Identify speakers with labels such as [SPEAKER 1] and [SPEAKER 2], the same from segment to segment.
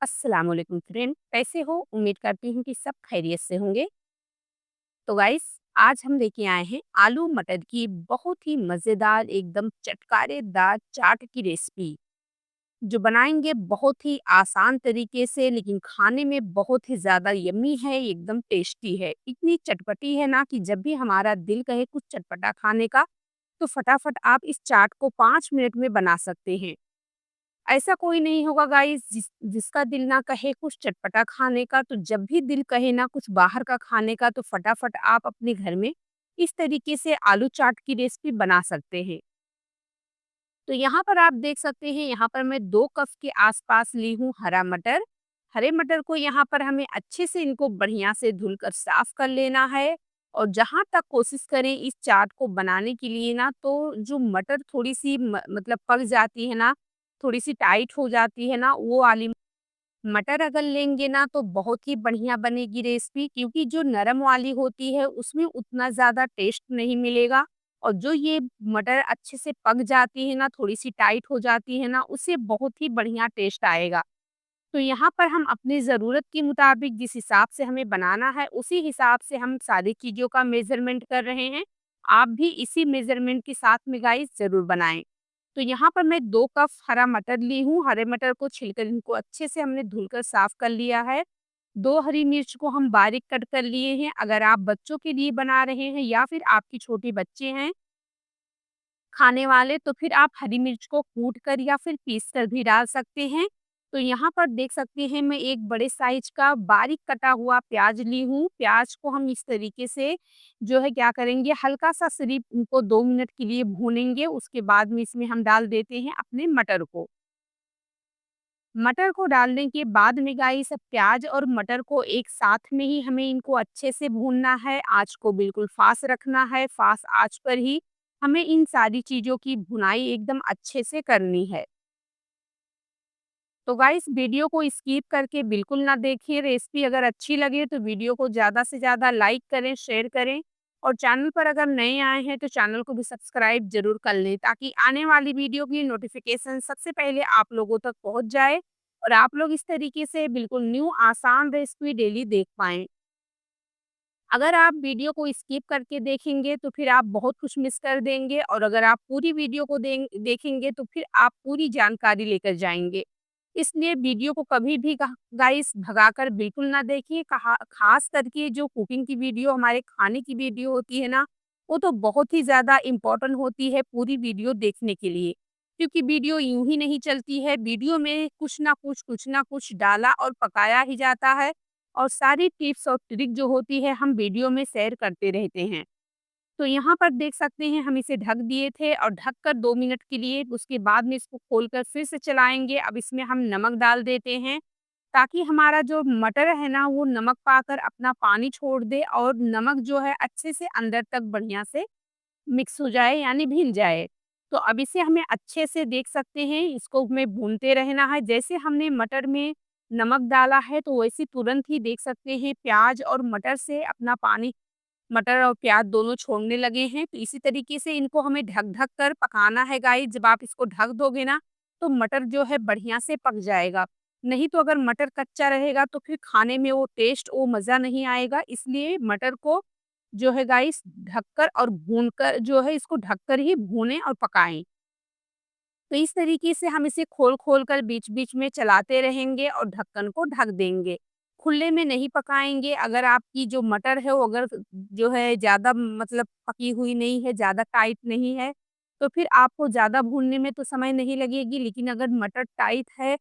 [SPEAKER 1] अस्सलाम वालेकुम फ्रेंड, कैसे हो? उम्मीद करती हूँ कि सब खैरियत से होंगे। तो गाइस, आज हम लेके आए हैं आलू मटर की बहुत ही मज़ेदार एकदम चटकारेदार चाट की रेसिपी, जो बनाएंगे बहुत ही आसान तरीके से, लेकिन खाने में बहुत ही ज़्यादा यम्मी है, एकदम टेस्टी है। इतनी चटपटी है ना कि जब भी हमारा दिल कहे कुछ चटपटा खाने का, तो फटाफट आप इस चाट को 5 मिनट में बना सकते हैं। ऐसा कोई नहीं होगा गाइस जिसका दिल ना कहे कुछ चटपटा खाने का, तो जब भी दिल कहे ना कुछ बाहर का खाने का, तो फटाफट आप अपने घर में इस तरीके से आलू चाट की रेसिपी बना सकते हैं। तो यहाँ पर आप देख सकते हैं, यहाँ पर मैं 2 कप के आसपास ली हूँ हरा मटर। हरे मटर को यहाँ पर हमें अच्छे से इनको बढ़िया से धुलकर साफ कर लेना है। और जहाँ तक कोशिश करें इस चाट को बनाने के लिए ना, तो जो मटर थोड़ी-सी मतलब पक जाती है ना, थोड़ी-सी टाइट हो जाती है ना, वो वाली मटर अगर लेंगे ना तो बहुत ही बढ़िया बनेगी रेसिपी, क्योंकि जो नरम वाली होती है उसमें उतना ज़्यादा टेस्ट नहीं मिलेगा। और जो ये मटर अच्छे से पक जाती है ना, थोड़ी-सी टाइट हो जाती है ना, उससे बहुत ही बढ़िया टेस्ट आएगा। तो यहाँ पर हम अपनी ज़रूरत के मुताबिक जिस हिसाब से हमें बनाना है, उसी हिसाब से हम सारी चीज़ों का मेज़रमेंट कर रहे हैं। आप भी इसी मेज़रमेंट के साथ में गाइस ज़रूर बनाएँ। तो यहाँ पर मैं 2 कप हरा मटर ली हूँ। हरे मटर को छिलकर इनको अच्छे से हमने धुलकर साफ़ कर लिया है। 2 हरी मिर्च को हम बारीक कट कर लिए हैं। अगर आप बच्चों के लिए बना रहे हैं या फिर आपके छोटे बच्चे हैं खाने वाले, तो फिर आप हरी मिर्च को कूट कर या फिर पीस कर भी डाल सकते हैं। तो यहाँ पर देख सकते हैं, मैं एक बड़े साइज का बारीक कटा हुआ प्याज ली हूँ। प्याज को हम इस तरीके से जो है क्या करेंगे, हल्का सा सिर्फ इनको 2 मिनट के लिए भूनेंगे। उसके बाद में इसमें हम डाल देते हैं अपने मटर को। मटर को डालने के बाद में गाइस, प्याज और मटर को एक साथ में ही हमें इनको अच्छे से भूनना है। आँच को बिल्कुल फ़ास्ट रखना है, फ़ास्ट आँच पर ही हमें इन सारी चीज़ों की भुनाई एकदम अच्छे से करनी है। तो गाइस, वीडियो को स्किप करके बिल्कुल ना देखिए। रेसिपी अगर अच्छी लगे तो वीडियो को ज़्यादा से ज़्यादा लाइक करें, शेयर करें। और चैनल पर अगर नए आए हैं तो चैनल को भी सब्सक्राइब ज़रूर कर लें, ताकि आने वाली वीडियो की नोटिफ़िकेशन सबसे पहले आप लोगों तक पहुँच जाए और आप लोग इस तरीके से बिल्कुल न्यू आसान रेसिपी डेली देख पाएँ। अगर आप वीडियो को स्किप करके देखेंगे तो फिर आप बहुत कुछ मिस कर देंगे, और अगर आप पूरी वीडियो को देखेंगे तो फिर आप पूरी जानकारी लेकर जाएँगे। इसलिए वीडियो को कभी भी गाइस भगाकर बिल्कुल ना देखिए। खास करके जो कुकिंग की वीडियो, हमारे खाने की वीडियो होती है ना, वो तो बहुत ही ज़्यादा इम्पोर्टेंट होती है पूरी वीडियो देखने के लिए। क्योंकि वीडियो यूँ ही नहीं चलती है, वीडियो में कुछ ना कुछ डाला और पकाया ही जाता है। और सारी टिप्स और ट्रिक जो होती है हम वीडियो में शेयर करते रहते हैं। तो यहाँ पर देख सकते हैं, हम इसे ढक दिए थे और ढककर 2 मिनट के लिए, उसके बाद में इसको खोलकर फिर से चलाएँगे। अब इसमें हम नमक डाल देते हैं, ताकि हमारा जो मटर है ना, वो नमक पाकर अपना पानी छोड़ दे और नमक जो है अच्छे से अंदर तक बढ़िया से मिक्स हो जाए, यानी भील जाए। तो अब इसे हमें अच्छे से देख सकते हैं, इसको हमें भूनते रहना है। जैसे हमने मटर में नमक डाला है, तो वैसे तुरंत ही देख सकते हैं प्याज और मटर से अपना पानी, मटर और प्याज दोनों छोड़ने लगे हैं। तो इसी तरीके से इनको हमें ढक-ढक कर पकाना है गाइस। जब आप इसको ढक दोगे ना, तो मटर जो है बढ़िया से पक जाएगा। नहीं तो अगर मटर कच्चा रहेगा तो फिर खाने में वो टेस्ट, वो मज़ा नहीं आएगा। इसलिए मटर को जो है गाइस ढककर और भूनकर जो है, इसको ढककर ही भूनें और पकाएँ। तो इस तरीके से हम इसे खोल-खोल कर बीच-बीच में चलाते रहेंगे और ढक्कन को ढक देंगे। खुले में नहीं पकाएँगे। अगर आपकी जो मटर है वो अगर जो है ज़्यादा मतलब पकी हुई नहीं है, ज़्यादा टाइट नहीं है, तो फिर आपको ज़्यादा भूनने में तो समय नहीं लगेगी। लेकिन अगर मटर टाइट है,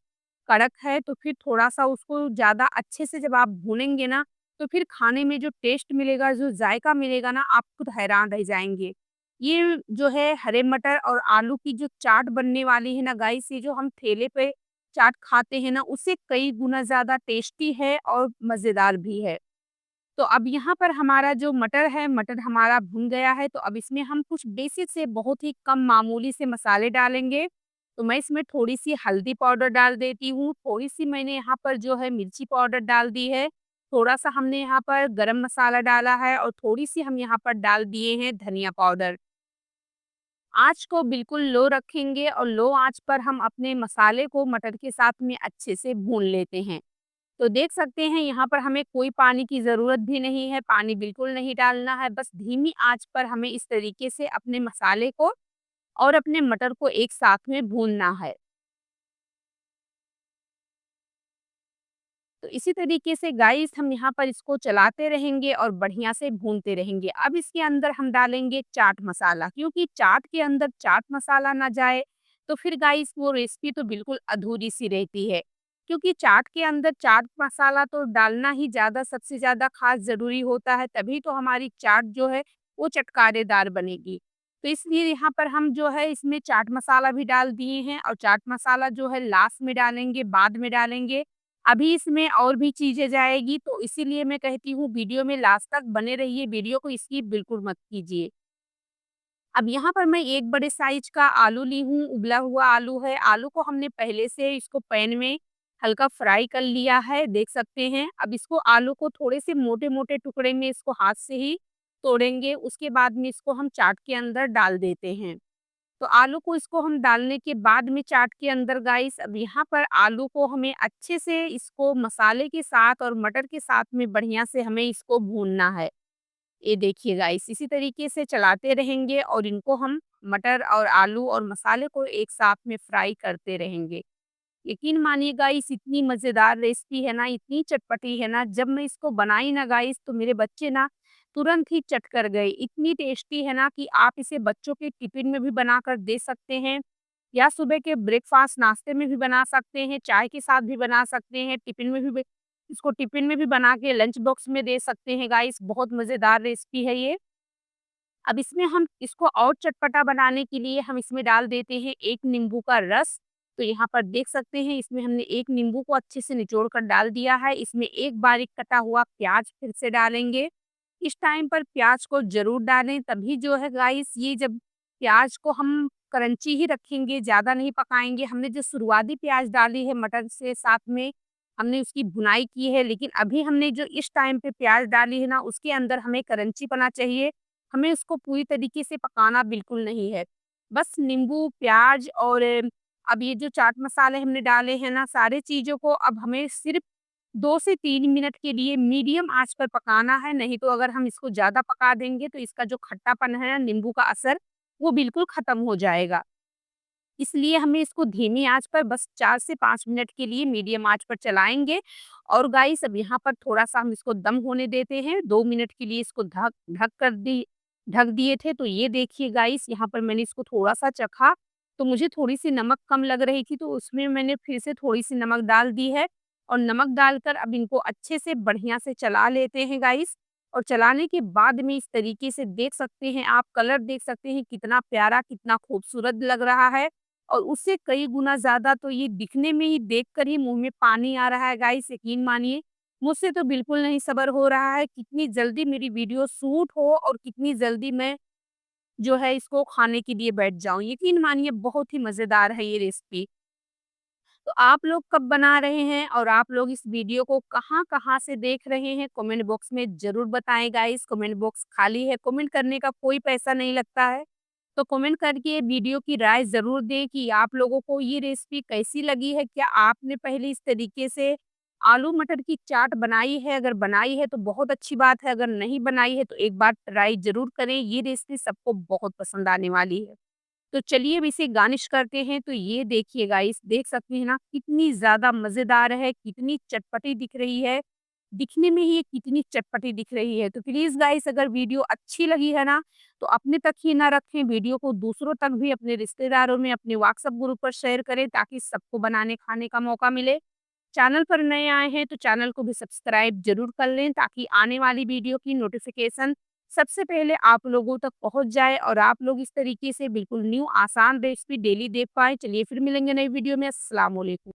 [SPEAKER 1] कड़क है, तो फिर थोड़ा-सा उसको ज़्यादा अच्छे से जब आप भूनेंगे ना, तो फिर खाने में जो टेस्ट मिलेगा, जो जायका मिलेगा ना, आप खुद हैरान रह जाएँगे। ये जो है हरे मटर और आलू की जो चाट बनने वाली है ना गाइस, ये जो हम ठेले पे चाट खाते हैं ना, उससे कई गुना ज़्यादा टेस्टी है और मज़ेदार भी है। तो अब यहाँ पर हमारा जो मटर है, मटर हमारा भुन गया है। तो अब इसमें हम कुछ बेसिक से बहुत ही कम मामूली से मसाले डालेंगे। तो मैं इसमें थोड़ी-सी हल्दी पाउडर डाल देती हूँ, थोड़ी-सी मैंने यहाँ पर जो है मिर्ची पाउडर डाल दी है, थोड़ा-सा हमने यहाँ पर गरम मसाला डाला है और थोड़ी-सी हम यहाँ पर डाल दिए हैं धनिया पाउडर। आँच को बिल्कुल लो रखेंगे और लो आँच पर हम अपने मसाले को मटर के साथ में अच्छे से भून लेते हैं। तो देख सकते हैं यहाँ पर हमें कोई पानी की ज़रूरत भी नहीं है, पानी बिल्कुल नहीं डालना है, बस धीमी आँच पर हमें इस तरीके से अपने मसाले को और अपने मटर को एक साथ में भूनना है। तो इसी तरीके से गाइस हम यहाँ पर इसको चलाते रहेंगे और बढ़िया से भूनते रहेंगे। अब इसके अंदर हम डालेंगे चाट मसाला, क्योंकि चाट के अंदर चाट मसाला ना जाए तो फिर गाइस वो रेसिपी तो बिल्कुल अधूरी सी रहती है। क्योंकि चाट के अंदर चाट मसाला तो डालना ही ज़्यादा सबसे ज़्यादा खास ज़रूरी होता है, तभी तो हमारी चाट जो है वो चटकारेदार बनेगी। तो इसलिए यहाँ पर हम जो है इसमें चाट मसाला भी डाल दिए हैं और चाट मसाला जो है लास्ट में डालेंगे, बाद में डालेंगे। अभी इसमें और भी चीज़ें जाएगी, तो इसीलिए मैं कहती हूँ वीडियो में लास्ट तक बने रहिए, वीडियो को स्किप बिल्कुल मत कीजिए। अब यहाँ पर मैं एक बड़े साइज़ का आलू ली हूँ, उबला हुआ आलू है। आलू को हमने पहले से इसको पैन में हल्का फ्राई कर लिया है, देख सकते हैं। अब इसको आलू को थोड़े से मोटे-मोटे टुकड़े में इसको हाथ से ही तोड़ेंगे, उसके बाद में इसको हम चाट के अंदर डाल देते हैं। तो आलू को इसको हम डालने के बाद में चाट के अंदर गाइस अब यहाँ पर आलू को हमें अच्छे से इसको मसाले के साथ और मटर के साथ में बढ़िया से हमें इसको भूनना है। ये देखिए गाइस इसी तरीके से चलाते रहेंगे और इनको हम मटर और आलू और मसाले को एक साथ में फ्राई करते रहेंगे। यकीन मानिए गाइस इतनी मज़ेदार रेसिपी है ना, इतनी चटपटी है ना, जब मैं इसको बनाई ना गाइस तो मेरे बच्चे ना तुरंत ही चट कर गए। इतनी टेस्टी है ना कि आप इसे बच्चों के टिफ़िन में भी बनाकर दे सकते हैं या सुबह के ब्रेकफ़ास्ट नाश्ते में भी बना सकते हैं, चाय के साथ भी बना सकते हैं, टिफ़िन में भी इसको टिफ़िन में भी बना के लंच बॉक्स में दे सकते हैं गाइस, बहुत मज़ेदार रेसिपी है ये। अब इसमें हम इसको और चटपटा बनाने के लिए हम इसमें डाल देते हैं 1 नींबू का रस। तो यहाँ पर देख सकते हैं इसमें हमने 1 नींबू को अच्छे से निचोड़ कर डाल दिया है। इसमें एक बारीक कटा हुआ प्याज़ फिर से डालेंगे। इस टाइम पर प्याज़ को ज़रूर डालें, तभी जो है गाइस ये जब प्याज़ को हम क्रंची ही रखेंगे, ज़्यादा नहीं पकाएँगे। हमने जो शुरुआती प्याज़ डाली है मटर से साथ में, हमने उसकी भुनाई की है, लेकिन अभी हमने जो इस टाइम पे प्याज़ डाली है ना, उसके अंदर हमें क्रंचीपना चाहिए। हमें उसको पूरी तरीके से पकाना बिल्कुल नहीं है। बस नींबू, प्याज़ और अब ये जो चाट मसाले हमने डाले हैं ना, सारी चीज़ों को अब हमें सिर्फ़ 2 से 3 मिनट के लिए मीडियम आँच पर पकाना है, नहीं तो अगर हम इसको ज़्यादा पका देंगे तो इसका जो खट्टापन है, नींबू का असर, वो बिल्कुल ख़त्म हो जाएगा। इसलिए हमें इसको धीमी आँच पर बस 4 से 5 मिनट के लिए मीडियम आँच पर चलाएँगे और गाइस अब यहाँ पर थोड़ा-सा हम इसको दम होने देते हैं, 2 मिनट के लिए इसको ढक दिए थे। तो ये देखिए गाइस यहाँ पर मैंने इसको थोड़ा-सा चखा, तो मुझे थोड़ी-सी नमक कम लग रही थी, तो उसमें मैंने फिर से थोड़ी-सी नमक डाल दी है और नमक डालकर अब इनको अच्छे से बढ़िया से चला लेते हैं गाइस। और चलाने के बाद में इस तरीके से देख सकते हैं आप, कलर देख सकते हैं कितना प्यारा, कितना खूबसूरत लग रहा है। और उससे कई गुना ज़्यादा तो ये दिखने में ही देखकर ही मुँह में पानी आ रहा है गाइस, यकीन मानिए। मुझसे तो बिल्कुल नहीं सब्र हो रहा है कितनी जल्दी मेरी वीडियो शूट हो और कितनी जल्दी मैं जो है इसको खाने के लिए बैठ जाऊँ। यकीन मानिए बहुत ही मज़ेदार है ये रेसिपी। तो आप लोग कब बना रहे हैं और आप लोग इस वीडियो को कहाँ-कहाँ से देख रहे हैं? कमेंट बॉक्स में ज़रूर बताएँ गाइस, कमेंट बॉक्स खाली है, कमेंट करने का कोई पैसा नहीं लगता है। तो कमेंट करके वीडियो की राय ज़रूर दें कि आप लोगों को ये रेसिपी कैसी लगी है? क्या आपने पहले इस तरीके से आलू मटर की चाट बनाई है? अगर बनाई है तो बहुत अच्छी बात है, अगर नहीं बनाई है तो एक बार ट्राई ज़रूर करें। ये रेसिपी सबको बहुत पसंद आने वाली है। तो चलिए अब इसे गार्निश करते हैं। तो ये देखिए गाइस, देख सकते हैं ना कितनी ज़्यादा मज़ेदार है, कितनी चटपटी दिख रही है। दिखने में ही ये कितनी चटपटी दिख रही है। तो प्लीज़ गाइस अगर वीडियो अच्छी लगी है ना, तो अपने तक ही ना रखें, वीडियो को दूसरों तक भी अपने रिश्तेदारों में, अपने व्हाट्सएप ग्रुप पर शेयर करें ताकि सबको बनाने खाने का मौका मिले। चैनल पर नए आए हैं तो चैनल को भी सब्सक्राइब ज़रूर कर लें ताकि आने वाली वीडियो की नोटिफ़िकेशन सबसे पहले आप लोगों तक पहुँच जाए और आप लोग इस तरीके से बिल्कुल न्यू आसान रेसिपी डेली देख पाएँ। चलिए फिर मिलेंगे नई वीडियो में। अस्सलाम वालेकुम।